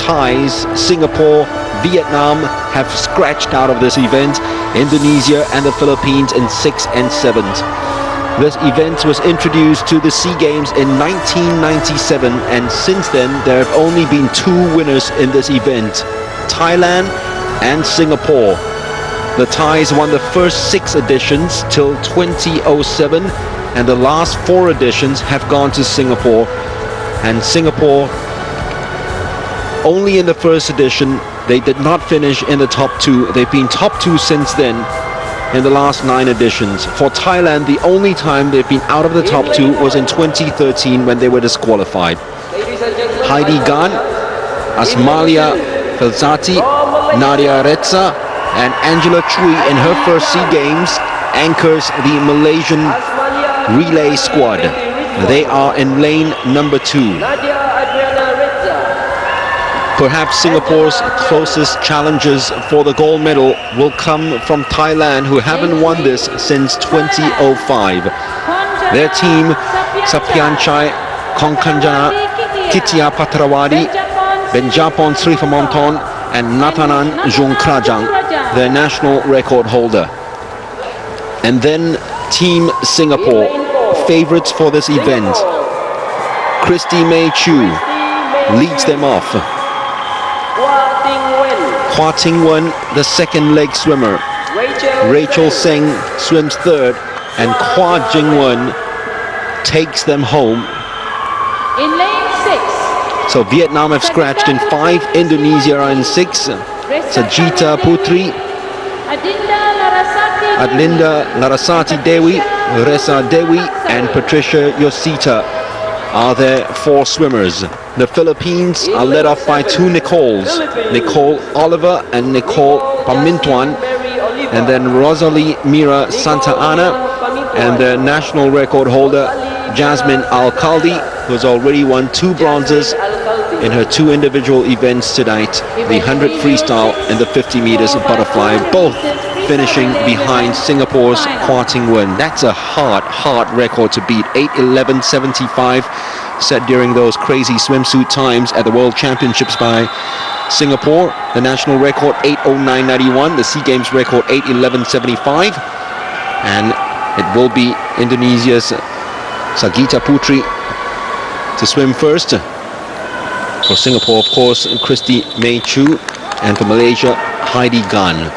Thais, Singapore, Vietnam have scratched out of this event, Indonesia and the Philippines in 6th and 7th. This event was introduced to the SEA Games in 1997, and since then there have only been 2 winners in this event, Thailand and Singapore. The Thais won the first 6 editions till 2007, and the last 4 editions have gone to Singapore. And Singapore, only in the first edition, they did not finish in the top 2. They've been top 2 since then in the last 9 editions. For Thailand, the only time they've been out of the top 2 was in 2013 when they were disqualified. Heidi Gan, Asmalia Felzati, Nadia Reza, and Angela Chui in her first SEA Games anchors the Malaysian relay squad. They are in lane number 2. Perhaps Singapore's closest challengers for the gold medal will come from Thailand, who haven't won this since 2005. Their team, Sapianchai Kongkanjana, Kitia Patrawadi, Benjapon Srifamonton, and Natanan Jungkrajang, their national record holder. And then Team Singapore, favorites for this event. Christy May Chu leads them off. Hua Ting-wen, the second leg swimmer. Rachel Seng swims third, and Hua Jing-wen takes them home. In lane 6. So Vietnam have scratched in 5, Indonesia are in 6. Sajita Putri, Adlinda Larasati Dewi, Reza Dewi, and Patricia Yosita are their 4 swimmers. The Philippines are led off by 2 Nicoles, Nicole Oliver and Nicole Pamintuan, and then Rosalie Mira Santa Ana, and the national record holder Jasmine Alcaldi, who has already won 2 bronzes in her 2 individual events tonight, the 100 freestyle and the 50 meters butterfly, both finishing behind Singapore's Hua Ting-wen. That's a hard record to beat. 8:11.75 set during those crazy swimsuit times at the World Championships by Singapore. The national record 8:09.91, the SEA Games record 8:11.75, and it will be Indonesia's Sagita Putri to swim first. For Singapore, of course, Christy May Chu, and for Malaysia, Heidi Gan.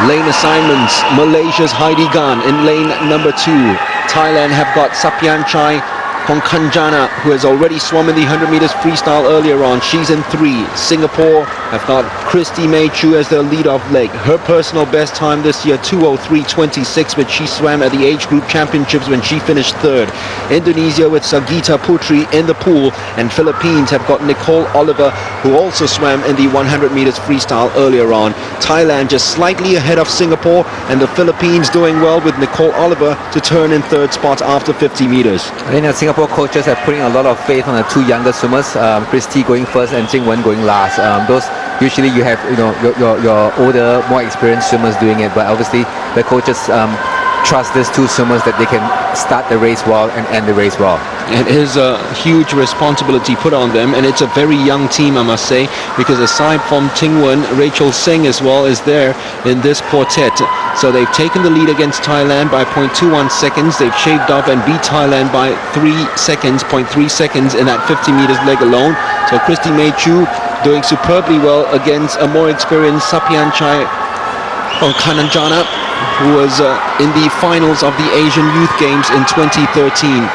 Lane assignments, Malaysia's Heidi Gan in lane number 2. Thailand have got Sapianchai Kongkanjana, who has already swum in the 100 meters freestyle earlier on. She's in 3. Singapore have got Christy May Chu as their lead-off leg. Her personal best time this year, 2:03.26, which she swam at the age group championships when she finished 3rd. Indonesia with Sagita Putri in the pool, and Philippines have got Nicole Oliver, who also swam in the 100 meters freestyle earlier on. Thailand just slightly ahead of Singapore, and the Philippines doing well with Nicole Oliver to turn in 3rd spot after 50 meters. I think Singapore coaches are putting a lot of faith on the 2 younger swimmers, Christy going first and Jing-wen going last. Those usually you have your older, more experienced swimmers doing it, but obviously the coaches trust these 2 swimmers that they can start the race well and end the race well. It is a huge responsibility put on them, and it's a very young team, I must say, because aside from Ting-wen, Rachel Seng as well is there in this quartet. So they've taken the lead against Thailand by 0.21 seconds. They've shaved off and beat Thailand by 0.3 seconds in that 50 meters leg alone. So Christy May Chu doing superbly well against a more experienced Sapianchai Kongkanjana, who was in the finals of the Asian Youth Games in 2013.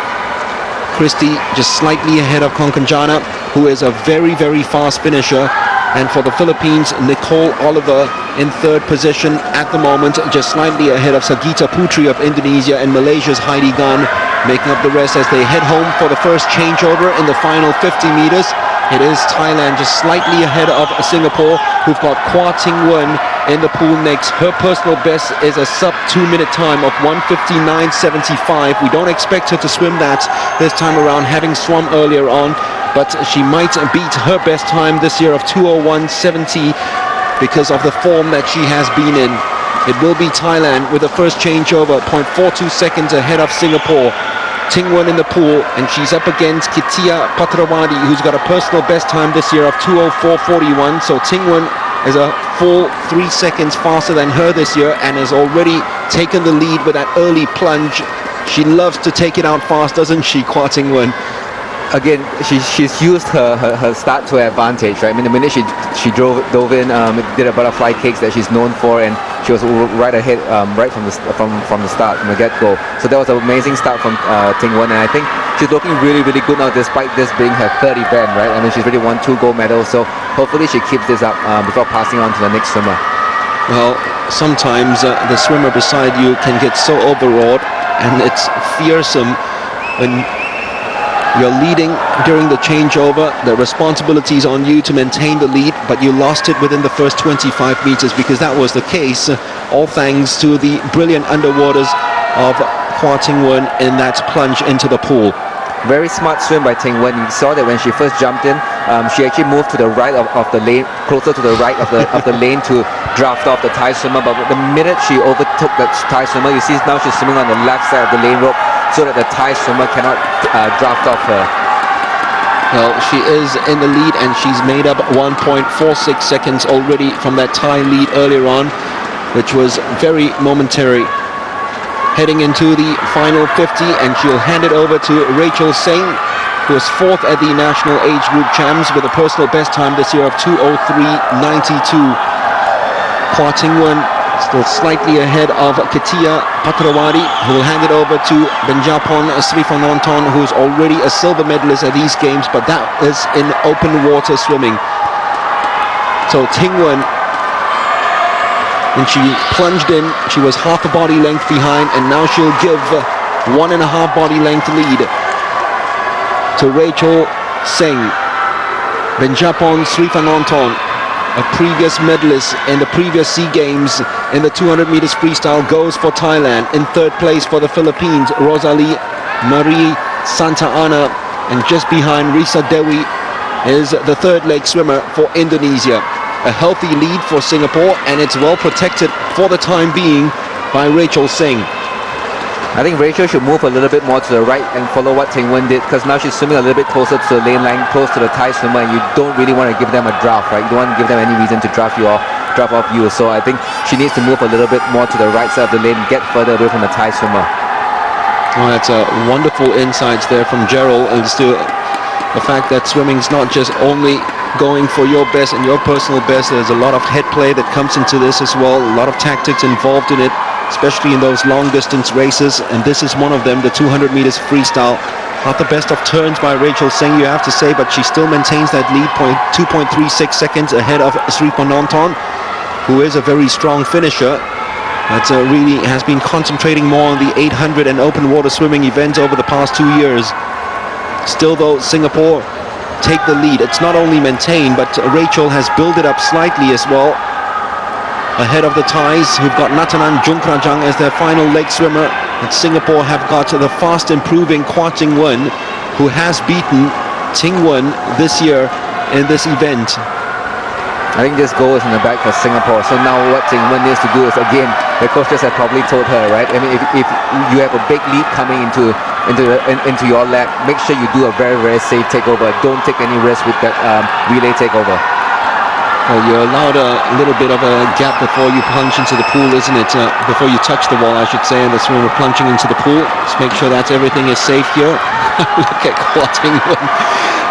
Christy just slightly ahead of Kongkanjana, who is a very, very fast finisher. And for the Philippines, Nicole Oliver in 3rd position at the moment, just slightly ahead of Sagita Putri of Indonesia, and Malaysia's Heidi Gan making up the rest as they head home for the first changeover in the final 50 meters. It is Thailand just slightly ahead of Singapore, who've got Hua Ting-wen in the pool next. Her personal best is a sub 2-minute time of 1:59.75. We don't expect her to swim that this time around, having swum earlier on, but she might beat her best time this year of 2:01.70 because of the form that she has been in. it will be Thailand with the first changeover, 0.42 seconds ahead of Singapore. Tingwon in the pool, and she's up against Kitia Patrawadi, who's got a personal best time this year of 2:04.41. So Tingwon is a full 3 seconds faster than her this year and has already taken the lead with that early plunge. She loves to take it out fast, doesn't she, Kwa Tingwon? Again, she's used her start to her advantage, right? I mean, the minute she dove in, did a butterfly kicks that she's known for, and she was right ahead, right from the start, from the get-go. So that was an amazing start from Tingwon, and I think she's looking really, really good now, despite this being her third event, right? I mean, she's already won 2 gold medals, so hopefully she keeps this up before passing on to the next swimmer. Well, sometimes the swimmer beside you can get so overawed, and it's fearsome when you're leading during the changeover. The responsibility is on you to maintain the lead, but you lost it within the first 25 meters, because that was the case, all thanks to the brilliant underwaters of Hua Tingwen in that plunge into the pool. Very smart swim by Tingwen. You saw that when she first jumped in, she actually moved to the right of the lane, closer to the right of the lane to draft off the Thai swimmer. But the minute she overtook the Thai swimmer, you see now she's swimming on the left side of the lane rope, so that the Thai swimmer cannot draft off her. Well, she is in the lead, and she's made up 1.46 seconds already from that Thai lead earlier on, which was very momentary. Heading into the final 50, and she'll hand it over to Rachel Singh, who was 4th at the national age group champs with a personal best time this year of 2:03.92. Hua Tingwen still slightly ahead of Kitia Patrawadi, who will hand it over to Benjapon Srifanonton, who's already a silver medalist at these games, but that is in open water swimming. So Tingwen, when she plunged in, she was half a body length behind, and now she'll give 1.5 body length lead to Rachel Singh. Benjapon Srifanonton, a previous medalist in the previous SEA Games in the 200 meters freestyle, goes for Thailand. In 3rd place for the Philippines, Rosalie Marie Santa Ana, and just behind Risa Dewi is the 3rd leg swimmer for Indonesia. A healthy lead for Singapore, and it's well protected for the time being by Rachel Singh. I think Rachel should move a little bit more to the right and follow what Tingwen did, because now she's swimming a little bit closer to the lane line, close to the Thai swimmer, and you don't really want to give them a draft, right? You don't want to give them any reason to draft off you. So I think she needs to move a little bit more to the right side of the lane, get further away from the Thai swimmer. Well, that's a wonderful insights there from Gerald, as to the fact that swimming is not just only going for your best and your personal best. There's a lot of head play that comes into this as well, a lot of tactics involved in it, especially in those long distance races, and this is one of them, the 200 meters freestyle. Not the best of turns by Rachel Singh, you have to say, but she still maintains that lead, 2.36 seconds ahead of Sripanonton, who is a very strong finisher, but really has been concentrating more on the 800 and open water swimming events over the past 2 years. Still though, Singapore take the lead. It's not only maintained, but Rachel has built it up slightly as well, ahead of the Thais, who've got Natanan Junkrajang as their final leg swimmer. And Singapore have got the fast improving Hua Tingwen, who has beaten Tingwen this year in this event. I think this goal is in the back for Singapore. So now what Tingwen needs to do is, again, the coaches have probably told her, right? I mean, if you have a big lead coming into your lap, make sure you do a very, very safe takeover. Don't take any risk with that relay takeover. Well, you're allowed a little bit of a gap before you plunge into the pool, isn't it? Before you touch the wall, I should say, and the swimmer plunging into the pool. Let's make sure that everything is safe here. Look at Hua Tingwen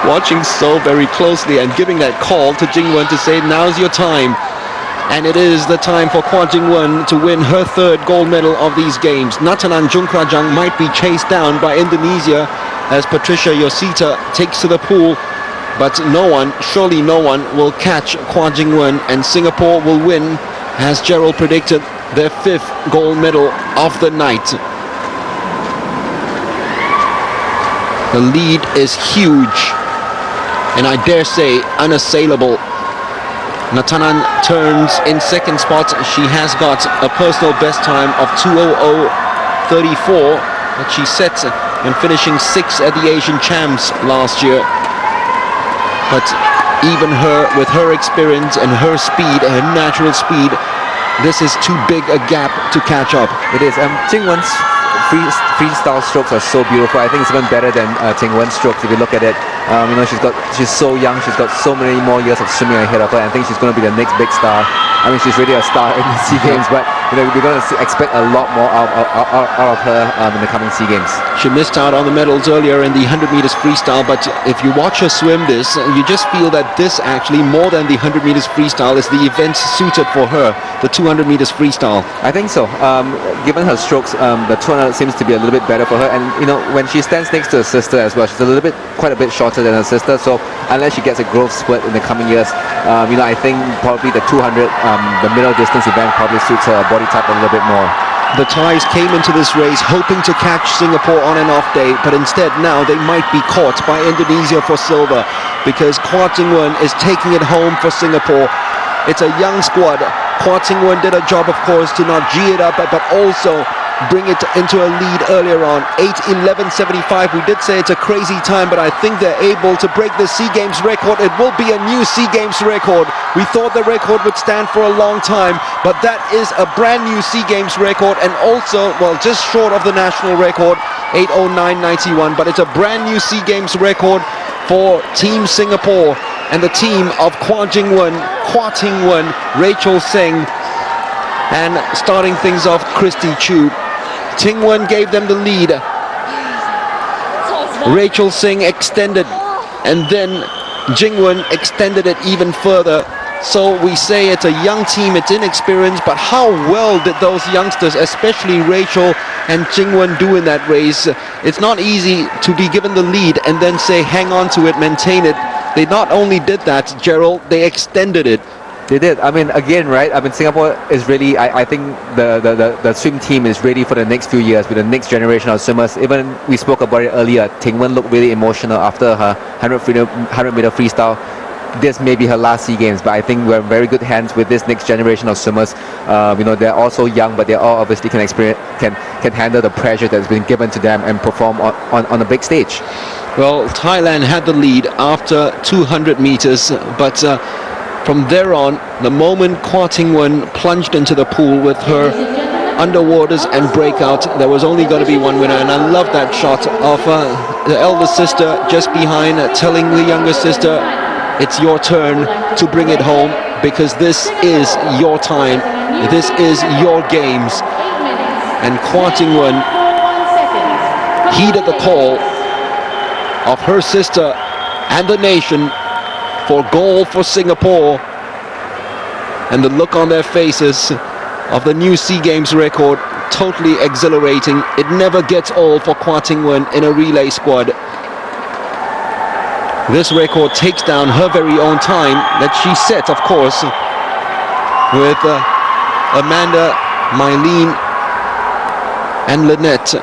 watching so very closely and giving that call to Jingwen to say, now's your time. And it is the time for Hua Tingwen to win her 3rd gold medal of these games. Natanan Junkrajang might be chased down by Indonesia as Patricia Yosita takes to the pool, but no one, surely no one, will catch Hua Tingwen, and Singapore will win, as Gerald predicted, their 5th gold medal of the night. The lead is huge, and I dare say unassailable. Natanan turns in 2nd spot. She has got a personal best time of 2:00.34 that she set when finishing 6th at the Asian Champs last year. But even her, with her experience and her speed, her natural speed, this is too big a gap to catch up. It is. Jingwen's freestyle strokes are so beautiful. I think it's even better than Tingwen's strokes if you look at it. You know, she's so young. She's got so many more years of swimming ahead of her. I think she's going to be the next big star. I mean, she's really a star in the SEA Games, but you know, we're going to expect a lot more out of her in the coming SEA Games. She missed out on the medals earlier in the 100 meters freestyle, but if you watch her swim this, you just feel that this actually, more than the 100 meters freestyle, is the event suited for her, the 200 meters freestyle. I think so. Given her strokes, the 200 seems to be a little bit better for her, and you know, when she stands next to her sister as well, she's quite a bit shorter than her sister, so unless she gets a growth spurt in the coming years, you know, I think probably the 200, the middle distance event probably suits her body type a little bit more. The Thais came into this race hoping to catch Singapore on an off day, but instead now they might be caught by Indonesia for silver, because Kwa Tingwen is taking it home for Singapore. It's a young squad. Kwa Tingwen did a job, of course, to not G it up, but also bring it into a lead earlier on. 8:11.75. We did say it's a crazy time, but I think they're able to break the SEA Games record. It will be a new SEA Games record. We thought the record would stand for a long time, but that is a brand new SEA Games record, and also, well, just short of the national record, 8:09.91. But it's a brand new SEA Games record for Team Singapore and the team of Kwa Tingwen, Rachel Singh, and starting things off, Christy Chu. Tingwen gave them the lead. Rachel Singh extended, and then Jingwen extended it even further. So we say it's a young team, it's inexperienced, but how well did those youngsters, especially Rachel and Jingwen, do in that race? It's not easy to be given the lead and then say hang on to it, maintain it. They not only did that, Gerald, they extended it. They did. I mean, again, right? I mean, Singapore is really, I think the swim team is ready for the next few years with the next generation of swimmers. Even we spoke about it earlier, Tingwen looked really emotional after her 100 meter freestyle. This may be her last SEA Games, but I think we're in very good hands with this next generation of swimmers. You know, they're all so young, but they all obviously can handle the pressure that's been given to them and perform on a big stage. Well, Thailand had the lead after 200 meters, but from there on, the moment Kwa Tingwen plunged into the pool with her underwaters and breakout, there was only going to be one winner. And I love that shot of the elder sister just behind, telling the younger sister, it's your turn to bring it home, because this is your time, this is your games. And Kwa Tingwen heeded the call of her sister and the nation for goal for Singapore, and the look on their faces of the new SEA Games record, totally exhilarating. It never gets old for Kwa Tingwen in a relay squad. This record takes down her very own time that she set, of course, with Amanda, Mylene and Lynette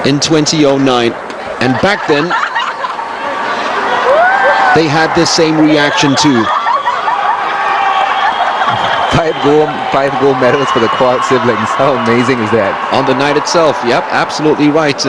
in 2009. And back then they had the same reaction too. Five gold medals for the Kwa siblings. How amazing is that? On the night itself, yep, absolutely right.